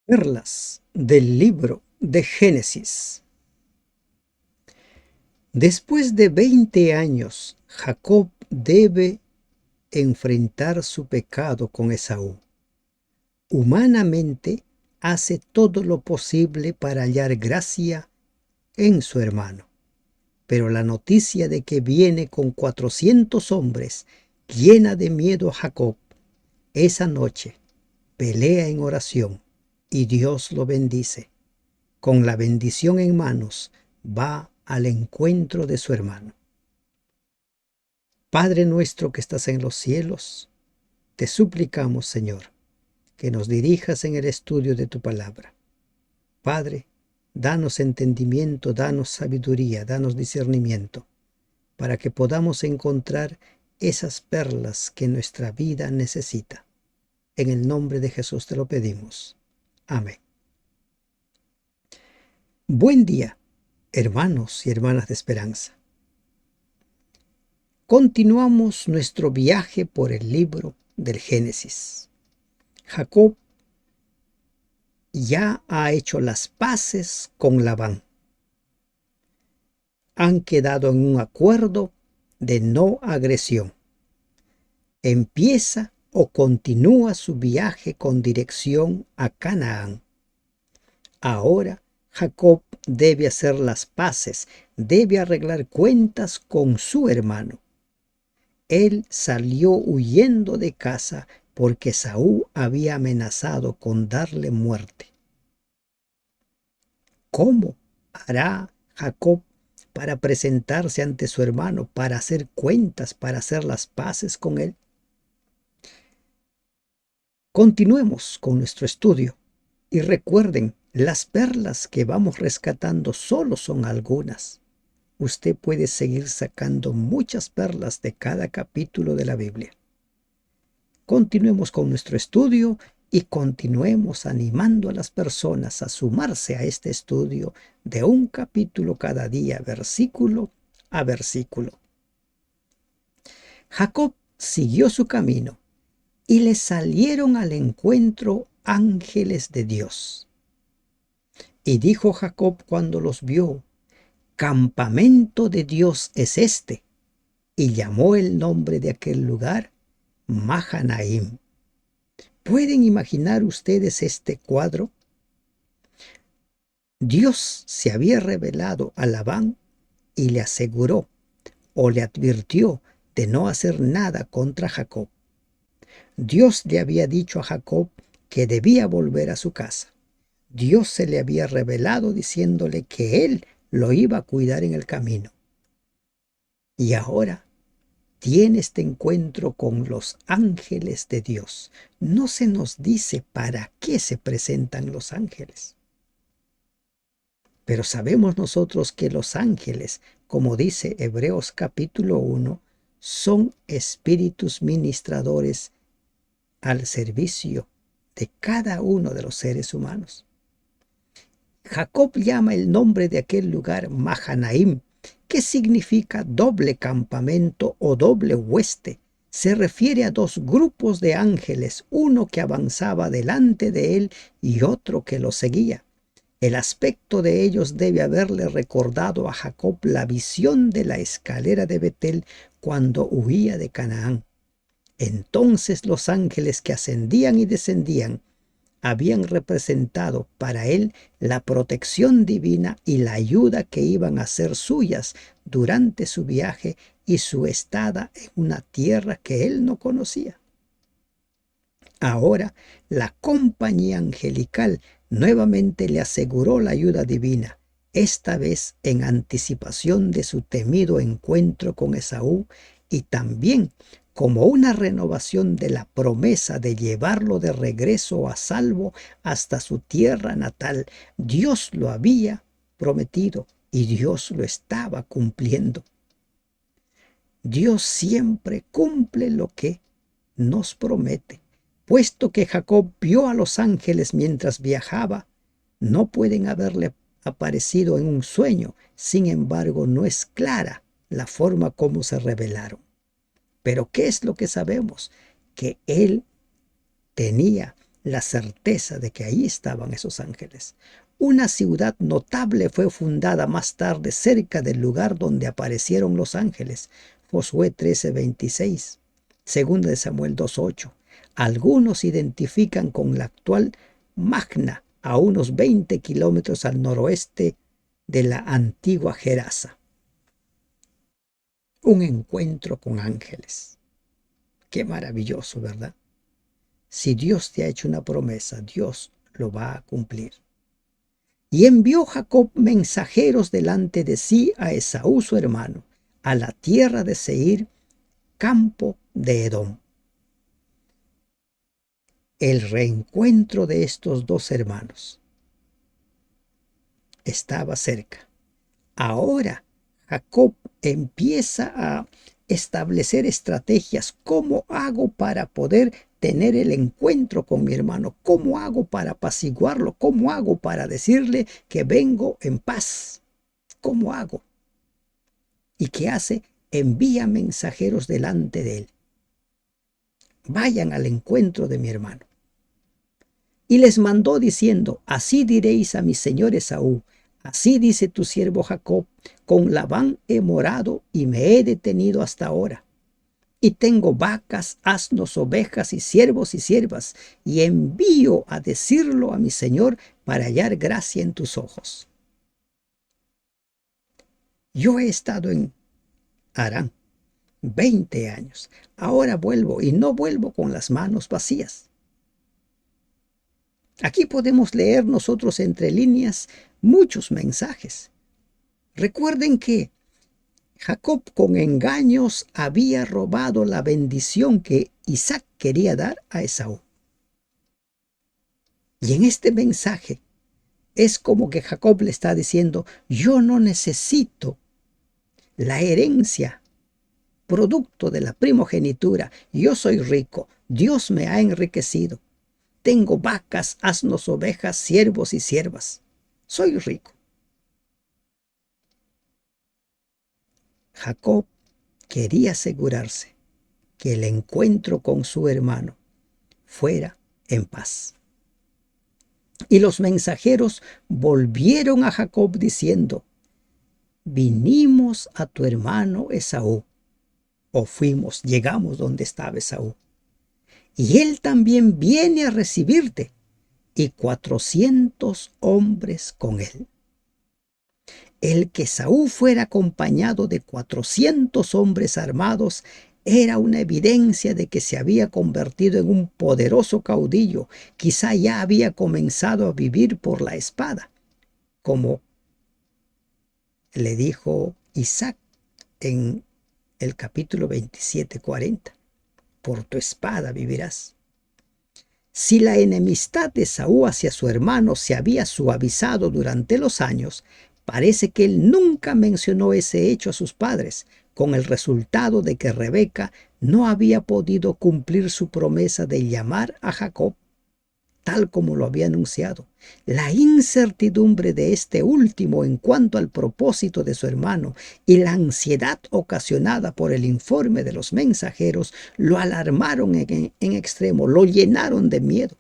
Perlas del libro de Génesis. Después de 20 años, Jacob debe enfrentar su pecado con Esaú. Humanamente, hace todo lo posible para hallar gracia en su hermano. Pero la noticia de que viene con 400 hombres llena de miedo a Jacob. Esa noche pelea en oración y Dios lo bendice. Con la bendición en manos, va al encuentro de su hermano. Padre nuestro que estás en los cielos, te suplicamos, Señor, que nos dirijas en el estudio de tu palabra. Padre, danos entendimiento, danos sabiduría, danos discernimiento, para que podamos encontrar esas perlas que nuestra vida necesita. En el nombre de Jesús te lo pedimos. Amén. Buen día, hermanos y hermanas de esperanza. Continuamos nuestro viaje por el libro del Génesis. Jacob ya ha hecho las paces con Labán. Han quedado en un acuerdo de no agresión. Empieza o continúa su viaje con dirección a Canaán. Ahora Jacob debe hacer las paces, debe arreglar cuentas con su hermano. Él salió huyendo de casa porque Esaú había amenazado con darle muerte. ¿Cómo hará Jacob para presentarse ante su hermano, para hacer cuentas, para hacer las paces con él? Continuemos con nuestro estudio y recuerden, las perlas que vamos rescatando solo son algunas. Usted puede seguir sacando muchas perlas de cada capítulo de la Biblia. Continuemos con nuestro estudio y continuemos animando a las personas a sumarse a este estudio de un capítulo cada día, versículo a versículo. Jacob siguió su camino y le salieron al encuentro ángeles de Dios. Y dijo Jacob cuando los vio: «Campamento de Dios es este», y llamó el nombre de aquel lugar Mahanaim. ¿Pueden imaginar ustedes este cuadro? Dios se había revelado a Labán y le aseguró o le advirtió de no hacer nada contra Jacob. Dios le había dicho a Jacob que debía volver a su casa. Dios se le había revelado diciéndole que él lo iba a cuidar en el camino. Y ahora tiene este encuentro con los ángeles de Dios. No se nos dice para qué se presentan los ángeles. Pero sabemos nosotros que los ángeles, como dice Hebreos capítulo 1, son espíritus ministradores al servicio de cada uno de los seres humanos. Jacob llama el nombre de aquel lugar Mahanaim, que significa doble campamento o doble hueste. Se refiere a dos grupos de ángeles, uno que avanzaba delante de él y otro que lo seguía. El aspecto de ellos debe haberle recordado a Jacob la visión de la escalera de Betel cuando huía de Canaán. Entonces los ángeles que ascendían y descendían habían representado para él la protección divina y la ayuda que iban a ser suyas durante su viaje y su estada en una tierra que él no conocía. Ahora la compañía angelical nuevamente le aseguró la ayuda divina, esta vez en anticipación de su temido encuentro con Esaú y también como una renovación de la promesa de llevarlo de regreso a salvo hasta su tierra natal. Dios lo había prometido y Dios lo estaba cumpliendo. Dios siempre cumple lo que nos promete. Puesto que Jacob vio a los ángeles mientras viajaba, no pueden haberle aparecido en un sueño. Sin embargo, no es clara la forma como se revelaron. Pero ¿qué es lo que sabemos? Que él tenía la certeza de que ahí estaban esos ángeles. Una ciudad notable fue fundada más tarde cerca del lugar donde aparecieron los ángeles. Josué 13:26, 2 de Samuel 2:8. Algunos identifican con la actual Magna, a unos 20 kilómetros al noroeste de la antigua Gerasa. Un encuentro con ángeles. Qué maravilloso, ¿verdad? Si Dios te ha hecho una promesa, Dios lo va a cumplir. Y envió Jacob mensajeros delante de sí a Esaú su hermano, a la tierra de Seir, campo de Edom. El reencuentro de estos dos hermanos estaba cerca. Ahora Jacob empieza a establecer estrategias. ¿Cómo hago para poder tener el encuentro con mi hermano? ¿Cómo hago para apaciguarlo? ¿Cómo hago para decirle que vengo en paz? ¿Cómo hago? ¿Y qué hace? Envía mensajeros delante de él. Vayan al encuentro de mi hermano. Y les mandó diciendo: así diréis a mi señor Esaú: así dice tu siervo Jacob, con Labán he morado y me he detenido hasta ahora. Y tengo vacas, asnos, ovejas y siervos y siervas, y envío a decirlo a mi señor para hallar gracia en tus ojos. Yo he estado en Harán 20 años. Ahora vuelvo y no vuelvo con las manos vacías. Aquí podemos leer nosotros entre líneas muchos mensajes. Recuerden que Jacob con engaños había robado la bendición que Isaac quería dar a Esaú. Y en este mensaje es como que Jacob le está diciendo: yo no necesito la herencia producto de la primogenitura. Yo soy rico. Dios me ha enriquecido. Tengo vacas, asnos, ovejas, siervos y siervas. Soy rico. Jacob quería asegurarse que el encuentro con su hermano fuera en paz. Y los mensajeros volvieron a Jacob diciendo: vinimos a tu hermano Esaú, o fuimos, llegamos donde estaba Esaú, y él también viene a recibirte, y 400 hombres con él. El que Esaú fuera acompañado de 400 hombres armados era una evidencia de que se había convertido en un poderoso caudillo. Quizá ya había comenzado a vivir por la espada, como le dijo Isaac en el capítulo 27:40. Por tu espada vivirás. Si la enemistad de Esaú hacia su hermano se había suavizado durante los años, parece que él nunca mencionó ese hecho a sus padres, con el resultado de que Rebeca no había podido cumplir su promesa de llamar a Jacob, tal como lo había anunciado. La incertidumbre de este último en cuanto al propósito de su hermano y la ansiedad ocasionada por el informe de los mensajeros lo alarmaron en extremo, lo llenaron de miedo.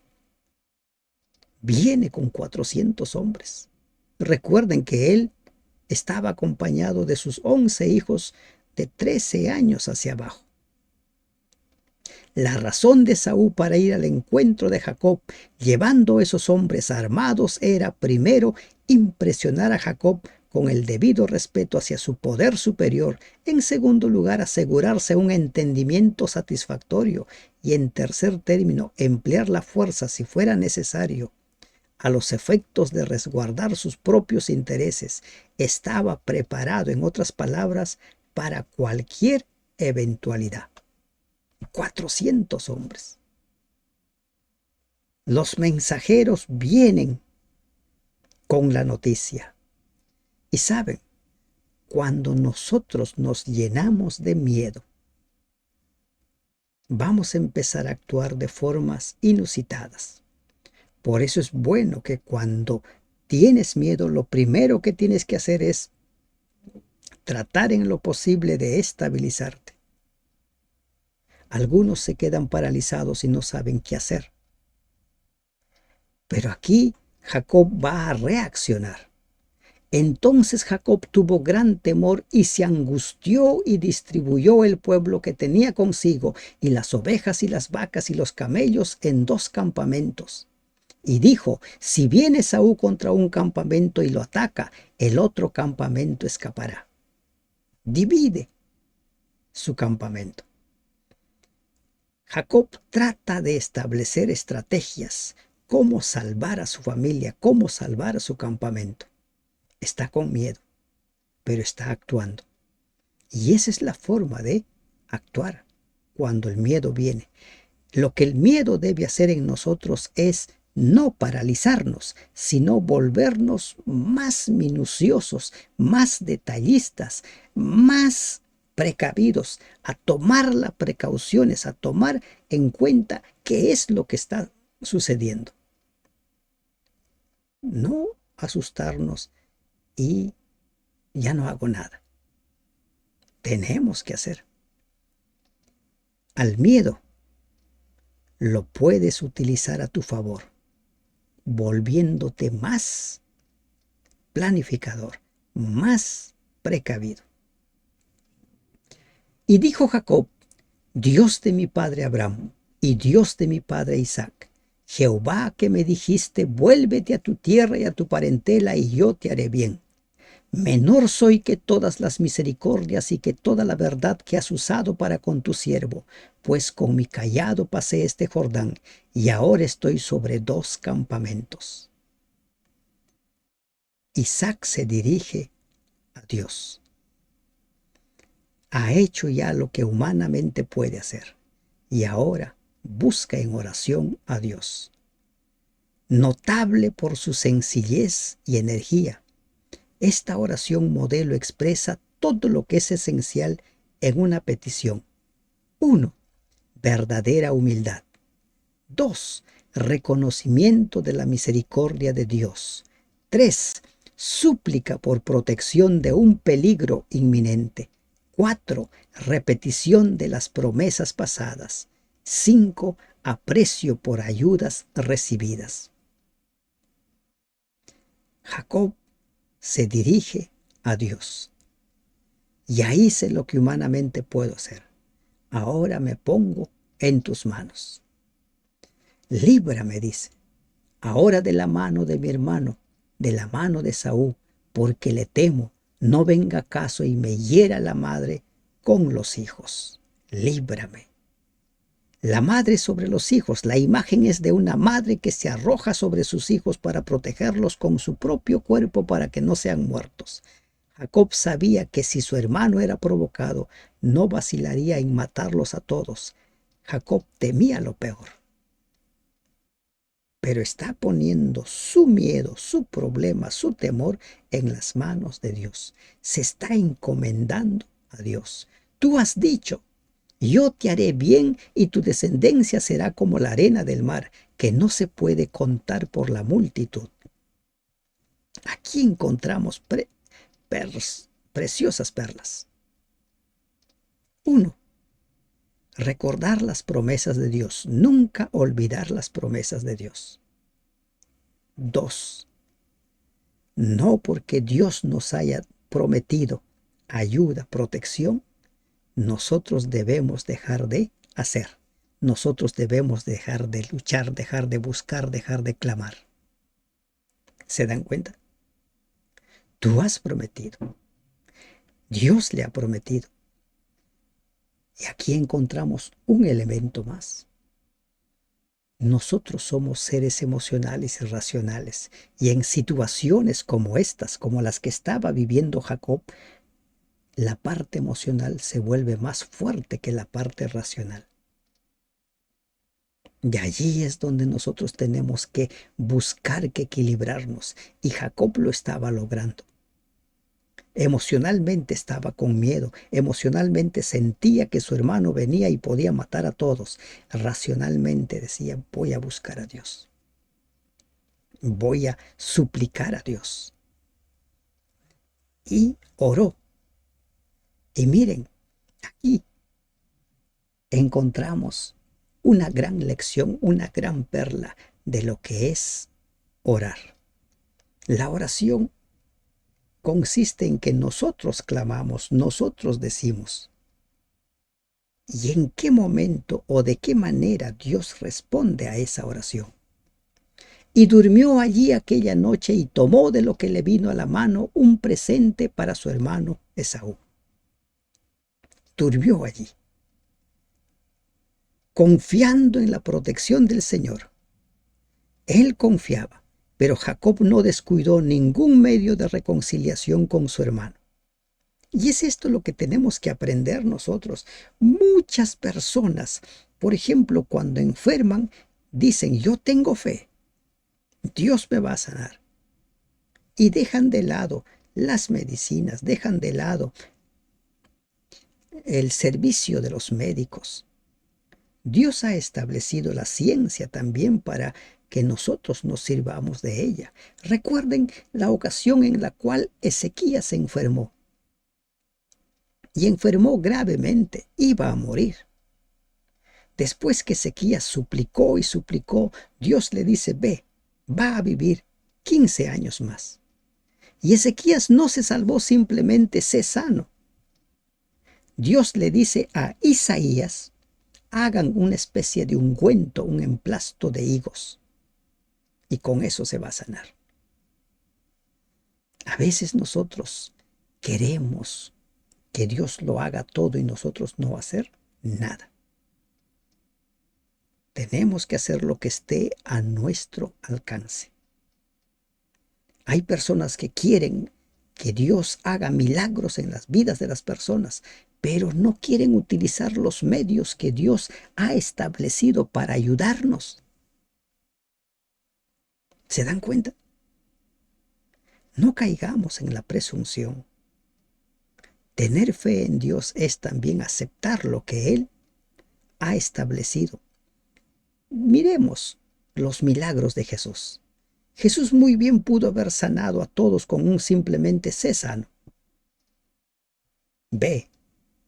Viene con 400 hombres. Recuerden que él estaba acompañado de sus 11 hijos de 13 años hacia abajo. La razón de Esaú para ir al encuentro de Jacob llevando esos hombres armados era, primero, impresionar a Jacob con el debido respeto hacia su poder superior; en segundo lugar, asegurarse un entendimiento satisfactorio; y en tercer término, emplear la fuerza si fuera necesario a los efectos de resguardar sus propios intereses. Estaba preparado, en otras palabras, para cualquier eventualidad. 400 hombres. Los mensajeros vienen con la noticia. Y saben, cuando nosotros nos llenamos de miedo, vamos a empezar a actuar de formas inusitadas. Por eso es bueno que cuando tienes miedo, lo primero que tienes que hacer es tratar en lo posible de estabilizarte. Algunos se quedan paralizados y no saben qué hacer. Pero aquí Jacob va a reaccionar. Entonces Jacob tuvo gran temor y se angustió y distribuyó el pueblo que tenía consigo y las ovejas y las vacas y los camellos en 2 campamentos. Y dijo, si viene Saúl contra un campamento y lo ataca, el otro campamento escapará. Divide su campamento. Jacob trata de establecer estrategias, cómo salvar a su familia, cómo salvar a su campamento. Está con miedo, pero está actuando. Y esa es la forma de actuar cuando el miedo viene. Lo que el miedo debe hacer en nosotros es no paralizarnos, sino volvernos más minuciosos, más detallistas, más precavidos, a tomar las precauciones, a tomar en cuenta qué es lo que está sucediendo. No asustarnos y ya no hago nada. Tenemos que hacer. Al miedo lo puedes utilizar a tu favor, volviéndote más planificador, más precavido. Y dijo Jacob, Dios de mi padre Abraham y Dios de mi padre Isaac, Jehová que me dijiste, vuélvete a tu tierra y a tu parentela y yo te haré bien. Menor soy que todas las misericordias y que toda la verdad que has usado para con tu siervo, pues con mi cayado pasé este Jordán y ahora estoy sobre 2 campamentos. Isaac se dirige a Dios. Ha hecho ya lo que humanamente puede hacer y ahora busca en oración a Dios. Notable por su sencillez y energía, esta oración modelo expresa todo lo que es esencial en una petición. 1. Verdadera humildad. 2. Reconocimiento de la misericordia de Dios. 3. Súplica por protección de un peligro inminente. 4. Repetición de las promesas pasadas. 5. Aprecio por ayudas recibidas. Jacob se dirige a Dios. Ya hice lo que humanamente puedo hacer. Ahora me pongo en tus manos. Líbrame, dice, ahora de la mano de mi hermano, de la mano de Saúl, porque le temo, no venga caso y me hiera la madre con los hijos. Líbrame. La madre sobre los hijos, la imagen es de una madre que se arroja sobre sus hijos para protegerlos con su propio cuerpo para que no sean muertos. Jacob sabía que si su hermano era provocado, no vacilaría en matarlos a todos. Jacob temía lo peor. Pero está poniendo su miedo, su problema, su temor en las manos de Dios. Se está encomendando a Dios. Tú has dicho, yo te haré bien y tu descendencia será como la arena del mar, que no se puede contar por la multitud. Aquí encontramos preciosas perlas. 1. Recordar las promesas de Dios. Nunca olvidar las promesas de Dios. 2. No porque Dios nos haya prometido ayuda, protección, nosotros debemos dejar de hacer. Nosotros debemos dejar de luchar, dejar de buscar, dejar de clamar. ¿Se dan cuenta? Tú has prometido. Dios le ha prometido. Y aquí encontramos un elemento más. Nosotros somos seres emocionales y racionales, y en situaciones como estas, como las que estaba viviendo Jacob, la parte emocional se vuelve más fuerte que la parte racional. De allí es donde nosotros tenemos que buscar que equilibrarnos, y Jacob lo estaba logrando. Emocionalmente estaba con miedo, emocionalmente sentía que su hermano venía y podía matar a todos. Racionalmente decía, voy a buscar a Dios. Voy a suplicar a Dios. Y oró. Y miren, aquí encontramos una gran lección, una gran perla de lo que es orar. La oración consiste en que nosotros clamamos, nosotros decimos. ¿Y en qué momento o de qué manera Dios responde a esa oración? Y durmió allí aquella noche y tomó de lo que le vino a la mano un presente para su hermano Esaú. Durmió allí, confiando en la protección del Señor. Él confiaba, pero Jacob no descuidó ningún medio de reconciliación con su hermano. Y es esto lo que tenemos que aprender nosotros. Muchas personas, por ejemplo, cuando enferman, dicen, yo tengo fe, Dios me va a sanar. Y dejan de lado las medicinas, dejan de lado el servicio de los médicos. Dios ha establecido la ciencia también para que nosotros nos sirvamos de ella. Recuerden la ocasión en la cual Ezequías se enfermó. Y enfermó gravemente, iba a morir. Después que Ezequías suplicó y suplicó, Dios le dice, ve, va a vivir 15 años más. Y Ezequías no se salvó simplemente, sé sano. Dios le dice a Isaías, hagan una especie de ungüento, un emplasto de higos, y con eso se va a sanar. A veces nosotros queremos que Dios lo haga todo y nosotros no hacer nada. Tenemos que hacer lo que esté a nuestro alcance. Hay personas que quieren que Dios haga milagros en las vidas de las personas, pero no quieren utilizar los medios que Dios ha establecido para ayudarnos. ¿Se dan cuenta? No caigamos en la presunción. Tener fe en Dios es también aceptar lo que Él ha establecido. Miremos los milagros de Jesús. Jesús muy bien pudo haber sanado a todos con un simplemente sé sano. Ve,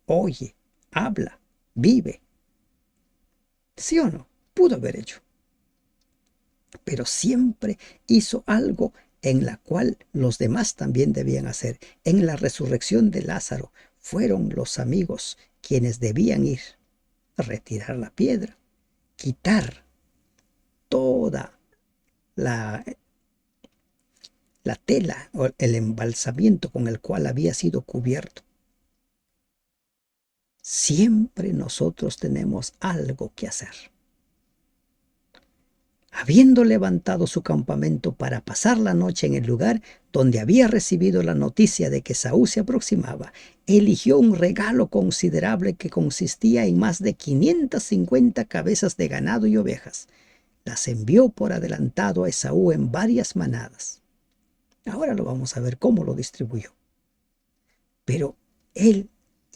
oye, habla, vive. ¿Sí o no? Pudo haber hecho. Pero siempre hizo algo en la cual los demás también debían hacer. En la resurrección de Lázaro fueron los amigos quienes debían ir a retirar la piedra, quitar toda la tela o el embalsamiento con el cual había sido cubierto. Siempre nosotros tenemos algo que hacer. Habiendo levantado su campamento para pasar la noche en el lugar donde había recibido la noticia de que Saúl se aproximaba, eligió un regalo considerable que consistía en más de 550 cabezas de ganado y ovejas. Las envió por adelantado a Esaú en varias manadas. Ahora lo vamos a ver cómo lo distribuyó. Pero él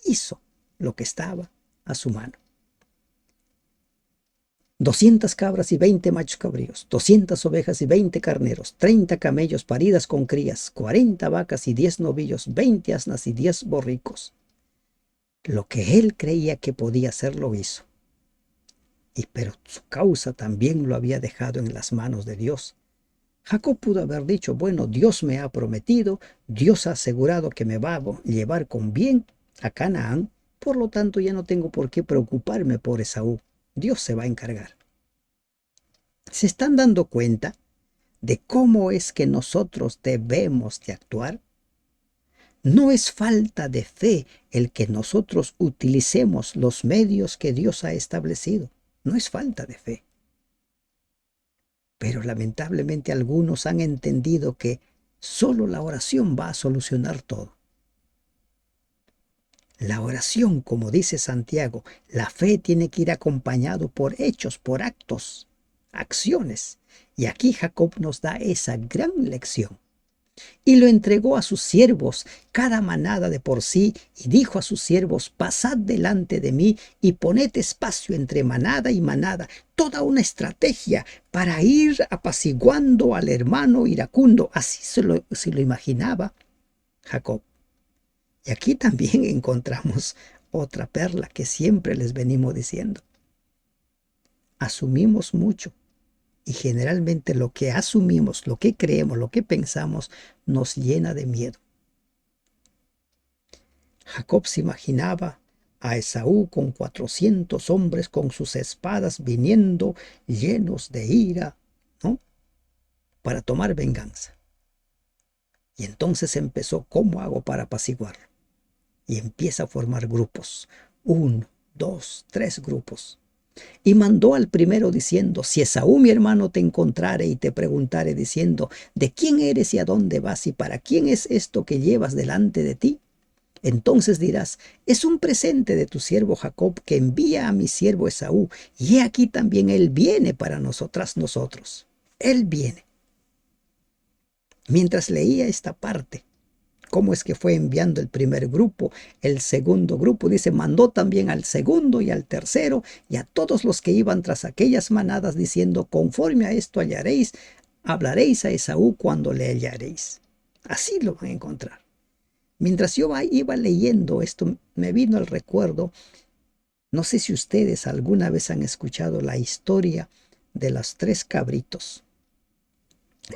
hizo lo que estaba a su mano. 200 cabras y 20 machos cabríos, 200 ovejas y 20 carneros, 30 camellos paridas con crías, 40 vacas y 10 novillos, 20 asnas y 10 borricos. Lo que él creía que podía hacer lo hizo. Pero su causa también lo había dejado en las manos de Dios. Jacob pudo haber dicho, bueno, Dios me ha prometido, Dios ha asegurado que me va a llevar con bien a Canaán, por lo tanto ya no tengo por qué preocuparme por Esaú. Dios se va a encargar. ¿Se están dando cuenta de cómo es que nosotros debemos de actuar? No es falta de fe el que nosotros utilicemos los medios que Dios ha establecido. No es falta de fe. Pero lamentablemente algunos han entendido que solo la oración va a solucionar todo. La oración, como dice Santiago, la fe tiene que ir acompañado por hechos, por actos, acciones. Y aquí Jacob nos da esa gran lección. Y lo entregó a sus siervos, cada manada de por sí, y dijo a sus siervos, pasad delante de mí y poned espacio entre manada y manada, toda una estrategia para ir apaciguando al hermano iracundo. Así se lo imaginaba Jacob. Y aquí también encontramos otra perla que siempre les venimos diciendo. Asumimos mucho Y generalmente lo que asumimos, lo que creemos, lo que pensamos, nos llena de miedo. Jacob se imaginaba a Esaú con 400 hombres con sus espadas viniendo llenos de ira, ¿no? Para tomar venganza. Y entonces empezó, ¿cómo hago para apaciguarlo? Y empieza a formar grupos. 1, 2, 3 grupos. Y mandó al primero diciendo, si Esaú mi hermano te encontrare y te preguntare diciendo, ¿de quién eres y a dónde vas y para quién es esto que llevas delante de ti? Entonces dirás, es un presente de tu siervo Jacob que envía a mi siervo Esaú, y he aquí también él viene para nosotros. Él viene. Mientras leía esta parte, cómo es que fue enviando el primer grupo, el segundo grupo, dice, mandó también al segundo y al tercero y a todos los que iban tras aquellas manadas, diciendo, conforme a esto hallaréis, hablaréis a Esaú cuando le hallaréis. Así lo van a encontrar. Mientras yo iba leyendo esto, me vino el recuerdo, no sé si ustedes alguna vez han escuchado la historia de los 3 cabritos,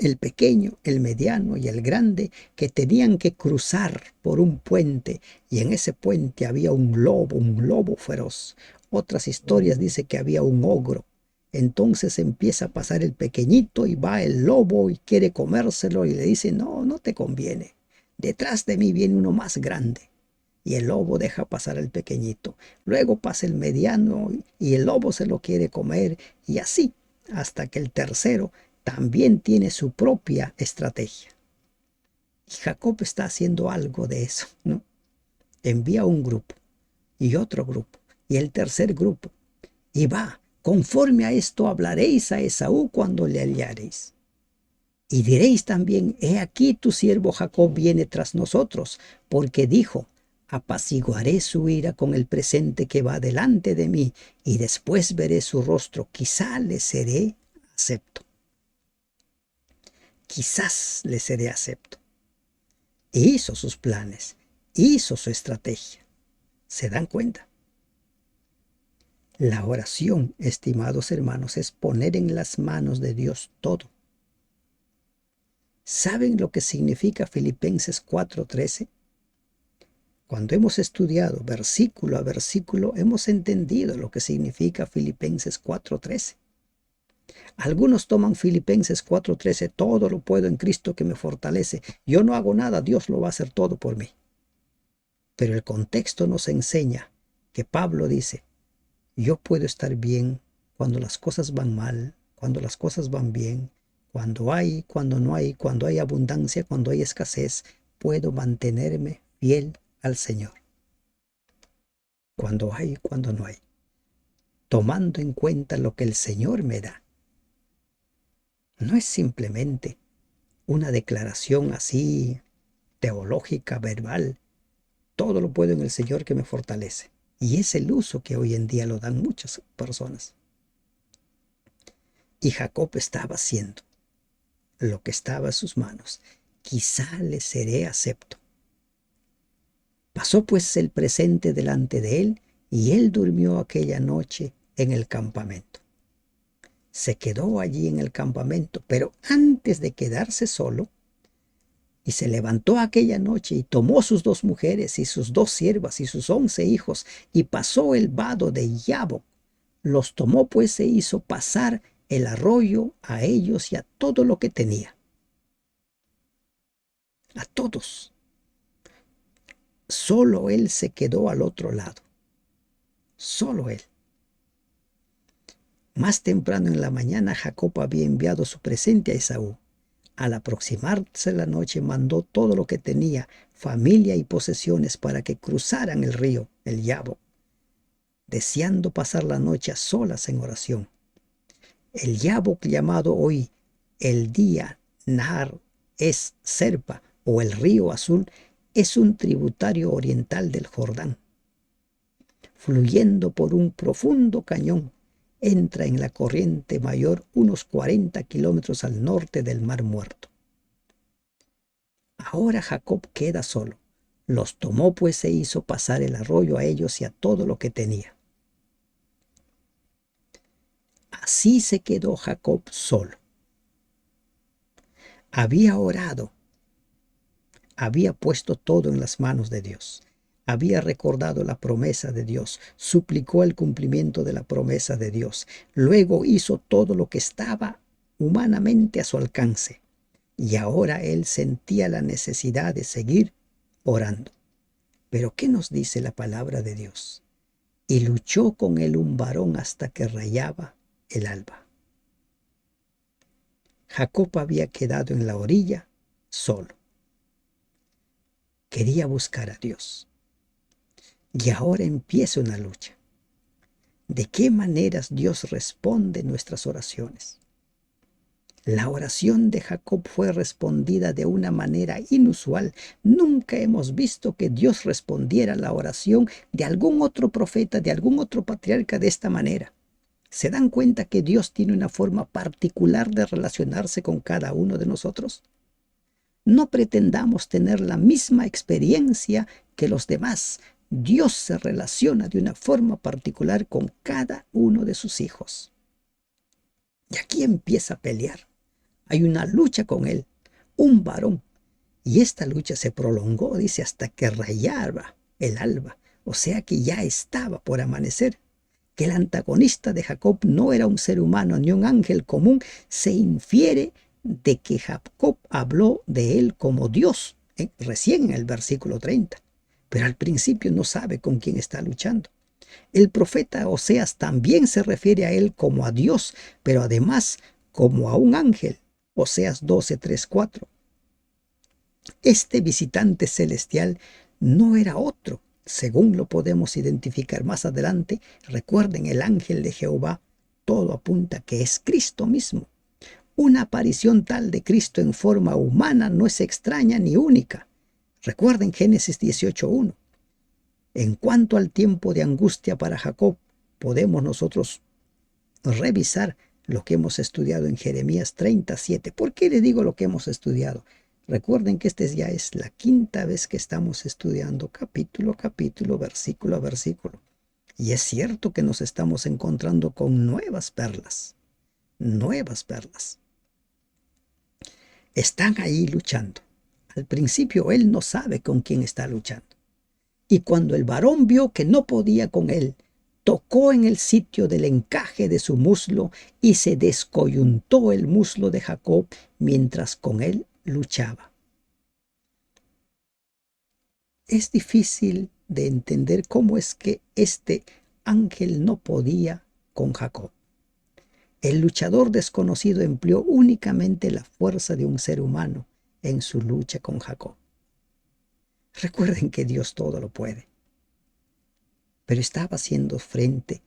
el pequeño, el mediano y el grande, que tenían que cruzar por un puente, y en ese puente había un lobo feroz. Otras historias dicen que había un ogro. Entonces empieza a pasar el pequeñito y va el lobo y quiere comérselo y le dice, no, no te conviene. Detrás de mí viene uno más grande. Y el lobo deja pasar al pequeñito. Luego pasa el mediano y el lobo se lo quiere comer, y así hasta que el tercero también tiene su propia estrategia. Y Jacob está haciendo algo de eso, ¿no? Envía un grupo y otro grupo y el tercer grupo. Y va, conforme a esto hablaréis a Esaú cuando le hallaréis. Y diréis también, he aquí tu siervo Jacob viene tras nosotros, porque dijo, apaciguaré su ira con el presente que va delante de mí, y después veré su rostro, quizá le seré acepto. Quizás le seré acepto. E hizo sus planes, hizo su estrategia. ¿Se dan cuenta? La oración, estimados hermanos, es poner en las manos de Dios todo. ¿Saben lo que significa Filipenses 4:13? Cuando hemos estudiado versículo a versículo, hemos entendido lo que significa Filipenses 4:13. Algunos toman Filipenses 4:13, todo lo puedo en Cristo que me fortalece. Yo no hago nada, Dios lo va a hacer todo por mí. Pero el contexto nos enseña que Pablo dice, yo puedo estar bien cuando las cosas van mal, cuando las cosas van bien, cuando hay, cuando no hay, cuando hay abundancia, cuando hay escasez, puedo mantenerme fiel al Señor. Cuando hay, cuando no hay, tomando en cuenta lo que el Señor me da. No es simplemente una declaración así teológica, verbal. Todo lo puedo en el Señor que me fortalece. Y es el uso que hoy en día lo dan muchas personas. Y Jacob estaba haciendo lo que estaba en sus manos. Quizá le seré acepto. Pasó pues el presente delante de él, y él durmió aquella noche en el campamento. Se quedó allí en el campamento, pero antes de quedarse solo, y se levantó aquella noche y tomó sus 2 mujeres y sus 2 siervas y sus 11 hijos, y pasó el vado de Jaboc. Los tomó pues e hizo pasar el arroyo a ellos y a todo lo que tenía. A todos. Solo él se quedó al otro lado. Solo él. Más temprano en la mañana Jacob había enviado su presente a Esaú. Al aproximarse la noche mandó todo lo que tenía, familia y posesiones, para que cruzaran el río, el Jaboc, deseando pasar la noche a solas en oración. El Jaboc, llamado hoy el día Nahar es Serpa, o el río azul, es un tributario oriental del Jordán. Fluyendo por un profundo cañón, entra en la corriente mayor unos 40 kilómetros al norte del Mar Muerto. Ahora Jacob queda solo. Los tomó pues e hizo pasar el arroyo a ellos y a todo lo que tenía. Así se quedó Jacob solo. Había orado, había puesto todo en las manos de Dios. Había recordado la promesa de Dios, suplicó el cumplimiento de la promesa de Dios. Luego hizo todo lo que estaba humanamente a su alcance. Y ahora él sentía la necesidad de seguir orando. Pero ¿qué nos dice la palabra de Dios? Y luchó con él un varón hasta que rayaba el alba. Jacob había quedado en la orilla solo. Quería buscar a Dios. Y ahora empieza una lucha. ¿De qué maneras Dios responde nuestras oraciones? La oración de Jacob fue respondida de una manera inusual. Nunca hemos visto que Dios respondiera a la oración de algún otro profeta, de algún otro patriarca de esta manera. ¿Se dan cuenta que Dios tiene una forma particular de relacionarse con cada uno de nosotros? No pretendamos tener la misma experiencia que los demás. Dios se relaciona de una forma particular con cada uno de sus hijos. Y aquí empieza a pelear. Hay una lucha con él, un varón. Y esta lucha se prolongó, dice, hasta que rayaba el alba. O sea que ya estaba por amanecer. Que el antagonista de Jacob no era un ser humano ni un ángel común, se infiere de que Jacob habló de él como Dios, recién en el versículo 30. Pero al principio no sabe con quién está luchando. El profeta Oseas también se refiere a él como a Dios, pero además como a un ángel. Oseas 12, 3, 4. Este visitante celestial no era otro, según lo podemos identificar más adelante. Recuerden, el ángel de Jehová, todo apunta que es Cristo mismo. Una aparición tal de Cristo en forma humana no es extraña ni única. Recuerden Génesis 18:1. En cuanto al tiempo de angustia para Jacob, podemos nosotros revisar lo que hemos estudiado en Jeremías 37. ¿Por qué le digo lo que hemos estudiado? Recuerden que esta ya es la quinta vez que estamos estudiando capítulo a capítulo, versículo a versículo. Y es cierto que nos estamos encontrando con nuevas perlas. Nuevas perlas. Están ahí luchando. Al principio él no sabe con quién está luchando. Y cuando el varón vio que no podía con él, tocó en el sitio del encaje de su muslo y se descoyuntó el muslo de Jacob mientras con él luchaba. Es difícil de entender cómo es que este ángel no podía con Jacob. El luchador desconocido empleó únicamente la fuerza de un ser humano en su lucha con Jacob. Recuerden que Dios todo lo puede. Pero estaba haciendo frente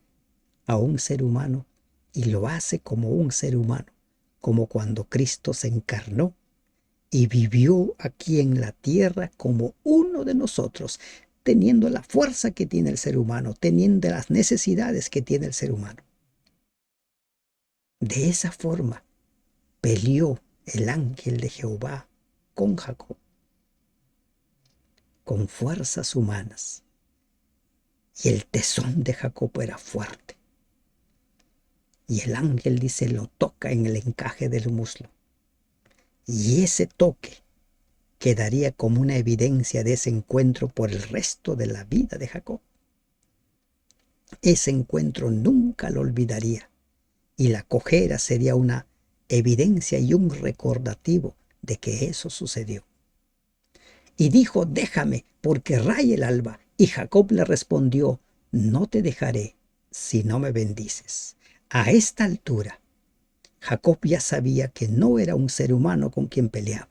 a un ser humano y lo hace como un ser humano, como cuando Cristo se encarnó y vivió aquí en la tierra como uno de nosotros, teniendo la fuerza que tiene el ser humano, teniendo las necesidades que tiene el ser humano. De esa forma peleó el ángel de Jehová con Jacob, con fuerzas humanas. Y el tesón de Jacob era fuerte. Y el ángel, dice, lo toca en el encaje del muslo. Y ese toque quedaría como una evidencia de ese encuentro por el resto de la vida de Jacob. Ese encuentro nunca lo olvidaría. Y la cojera sería una evidencia y un recordativo de que eso sucedió. Y dijo, déjame, porque raya el alba. Y Jacob le respondió, no te dejaré si no me bendices. A esta altura, Jacob ya sabía que no era un ser humano con quien peleaba.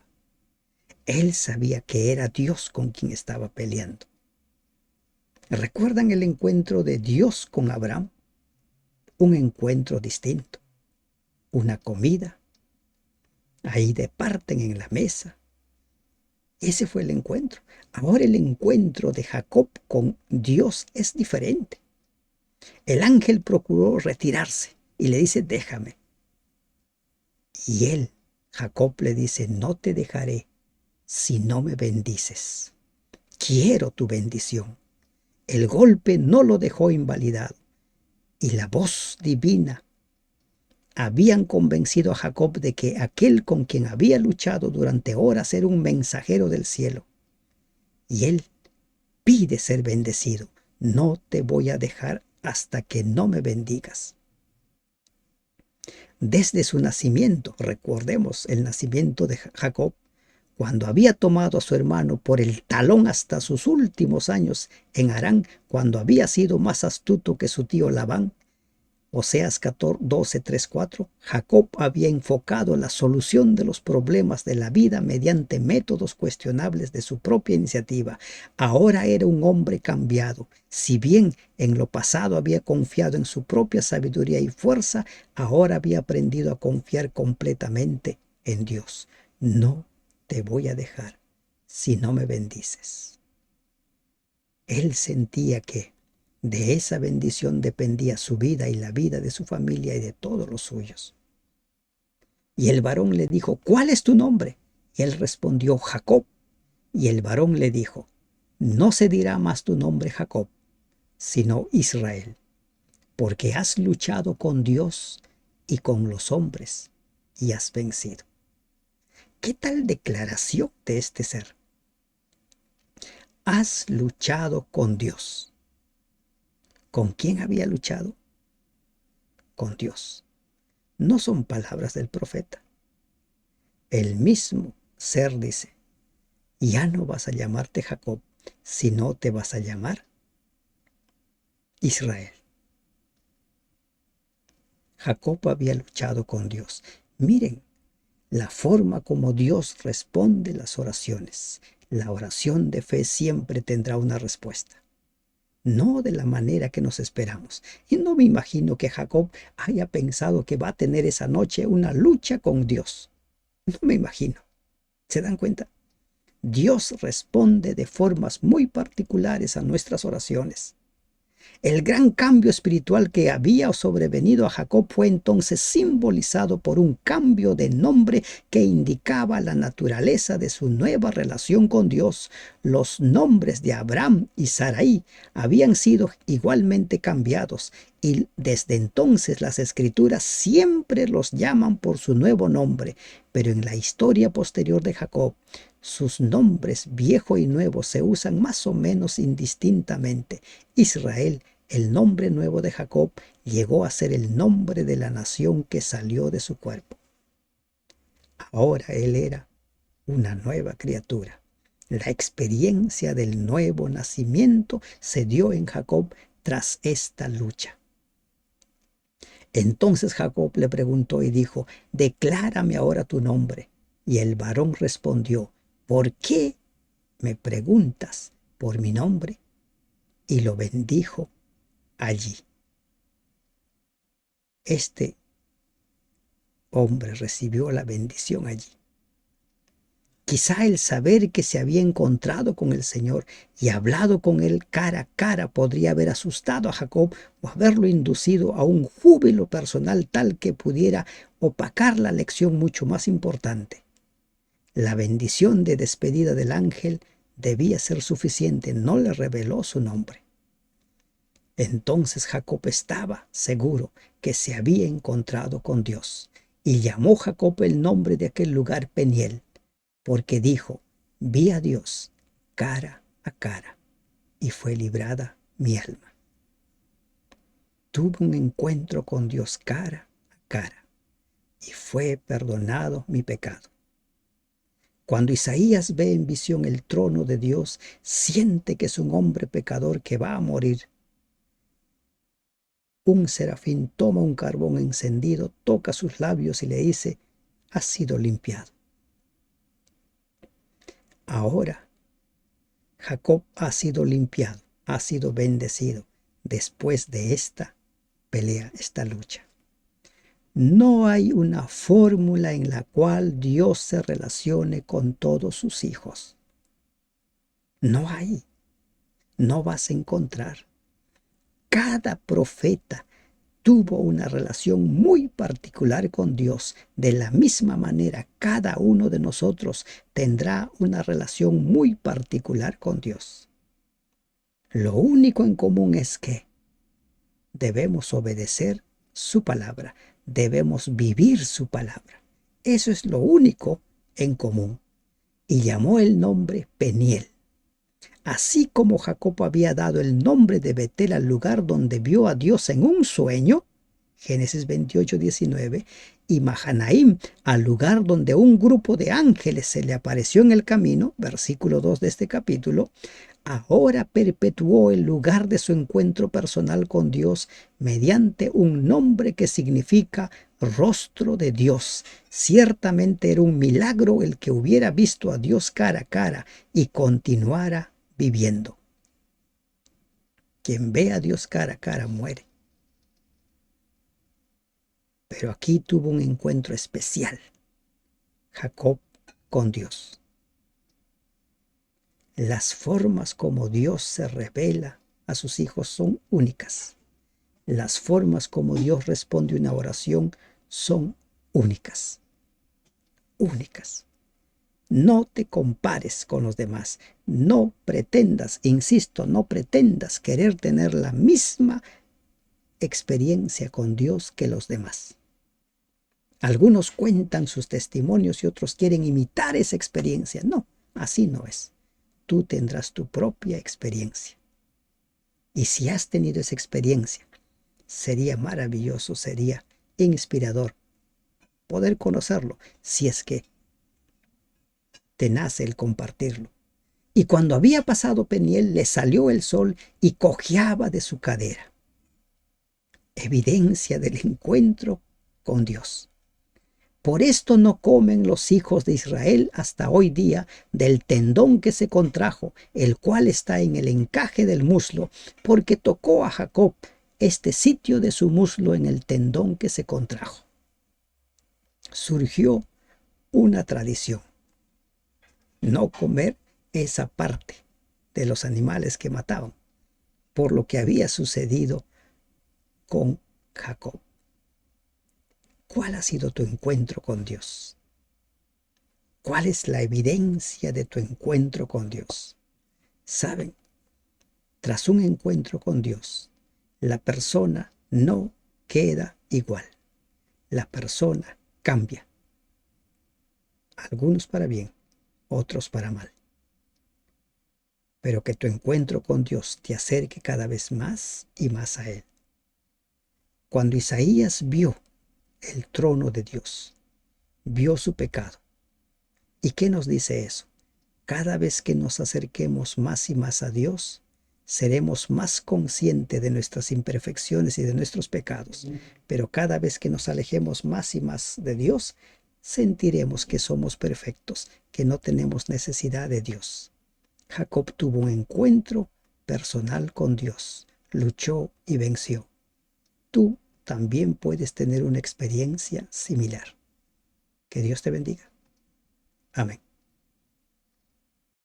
Él sabía que era Dios con quien estaba peleando. ¿Recuerdan el encuentro de Dios con Abraham? Un encuentro distinto. Una comida. Ahí departen en la mesa. Ese fue el encuentro. Ahora el encuentro de Jacob con Dios es diferente. El ángel procuró retirarse y le dice, déjame. Y él, Jacob, le dice, no te dejaré si no me bendices. Quiero tu bendición. El golpe no lo dejó invalidado. Y la voz divina habían convencido a Jacob de que aquel con quien había luchado durante horas era un mensajero del cielo. Y él pide ser bendecido. No te voy a dejar hasta que no me bendigas. Desde su nacimiento, recordemos el nacimiento de Jacob, cuando había tomado a su hermano por el talón hasta sus últimos años en Harán, cuando había sido más astuto que su tío Labán. Oseas 12, 3, 4. Jacob había enfocado la solución de los problemas de la vida mediante métodos cuestionables de su propia iniciativa. Ahora era un hombre cambiado. Si bien en lo pasado había confiado en su propia sabiduría y fuerza, ahora había aprendido a confiar completamente en Dios. No te voy a dejar si no me bendices. Él sentía que de esa bendición dependía su vida y la vida de su familia y de todos los suyos. Y el varón le dijo, ¿cuál es tu nombre? Y él respondió, Jacob. Y el varón le dijo, no se dirá más tu nombre Jacob, sino Israel, porque has luchado con Dios y con los hombres y has vencido. ¿Qué tal declaración de este ser? Has luchado con Dios. ¿Con quién había luchado? Con Dios. No son palabras del profeta. El mismo ser dice, ya no vas a llamarte Jacob, sino te vas a llamar Israel. Jacob había luchado con Dios. Miren la forma como Dios responde las oraciones. La oración de fe siempre tendrá una respuesta. No de la manera que nos esperamos. Y no me imagino que Jacob haya pensado que va a tener esa noche una lucha con Dios. No me imagino. ¿Se dan cuenta? Dios responde de formas muy particulares a nuestras oraciones. El gran cambio espiritual que había sobrevenido a Jacob fue entonces simbolizado por un cambio de nombre que indicaba la naturaleza de su nueva relación con Dios. Los nombres de Abraham y Sarai habían sido igualmente cambiados y desde entonces las escrituras siempre los llaman por su nuevo nombre, pero en la historia posterior de Jacob, sus nombres viejo y nuevo se usan más o menos indistintamente. Israel, el nombre nuevo de Jacob, llegó a ser el nombre de la nación que salió de su cuerpo. Ahora él era una nueva criatura. La experiencia del nuevo nacimiento se dio en Jacob tras esta lucha. Entonces Jacob le preguntó y dijo, declárame ahora tu nombre. Y el varón respondió, ¿por qué me preguntas por mi nombre? Y lo bendijo allí. Este hombre recibió la bendición allí. Quizá el saber que se había encontrado con el Señor y hablado con él cara a cara podría haber asustado a Jacob o haberlo inducido a un júbilo personal tal que pudiera opacar la lección mucho más importante. La bendición de despedida del ángel debía ser suficiente, no le reveló su nombre. Entonces Jacob estaba seguro que se había encontrado con Dios y llamó Jacob el nombre de aquel lugar Peniel, porque dijo, vi a Dios cara a cara y fue librada mi alma. Tuve un encuentro con Dios cara a cara y fue perdonado mi pecado. Cuando Isaías ve en visión el trono de Dios, siente que es un hombre pecador que va a morir. Un serafín toma un carbón encendido, toca sus labios y le dice, has sido limpiado. Ahora Jacob ha sido limpiado, ha sido bendecido después de esta pelea, esta lucha. No hay una fórmula en la cual Dios se relacione con todos sus hijos. No hay, no vas a encontrar. Cada profeta tuvo una relación muy particular con Dios. De la misma manera, cada uno de nosotros tendrá una relación muy particular con Dios. Lo único en común es que debemos obedecer su palabra, debemos vivir su palabra. Eso es lo único en común. Y llamó el nombre Peniel. Así como Jacob había dado el nombre de Betel al lugar donde vio a Dios en un sueño, Génesis 28:19, y Mahanaim al lugar donde un grupo de ángeles se le apareció en el camino, versículo 2 de este capítulo, ahora perpetuó el lugar de su encuentro personal con Dios mediante un nombre que significa rostro de Dios. Ciertamente era un milagro el que hubiera visto a Dios cara a cara y continuara viviendo. Quien ve a Dios cara a cara muere. Pero aquí tuvo un encuentro especial, Jacob con Dios. Las formas como Dios se revela a sus hijos son únicas. Las formas como Dios responde una oración son únicas. Únicas. No te compares con los demás. No pretendas, insisto, no pretendas querer tener la misma experiencia con Dios que los demás. Algunos cuentan sus testimonios y otros quieren imitar esa experiencia. No, así no es. Tú tendrás tu propia experiencia. Y si has tenido esa experiencia, sería maravilloso, sería inspirador poder conocerlo, si es que te nace el compartirlo. Y cuando había pasado Peniel, le salió el sol y cojeaba de su cadera. Evidencia del encuentro con Dios. Por esto no comen los hijos de Israel hasta hoy día del tendón que se contrajo, el cual está en el encaje del muslo, porque tocó a Jacob este sitio de su muslo en el tendón que se contrajo. Surgió una tradición: no comer esa parte de los animales que mataban, por lo que había sucedido con Jacob. ¿Cuál ha sido tu encuentro con Dios? ¿Cuál es la evidencia de tu encuentro con Dios? ¿Saben? Tras un encuentro con Dios, la persona no queda igual. La persona cambia. Algunos para bien, otros para mal. Pero que tu encuentro con Dios te acerque cada vez más y más a Él. Cuando Isaías vio el trono de Dios, vio su pecado. ¿Y qué nos dice eso? Cada vez que nos acerquemos más y más a Dios, seremos más conscientes de nuestras imperfecciones y de nuestros pecados. Pero cada vez que nos alejemos más y más de Dios, sentiremos que somos perfectos, que no tenemos necesidad de Dios. Jacob tuvo un encuentro personal con Dios, luchó y venció. Tú también puedes tener una experiencia similar. Que Dios te bendiga. Amén.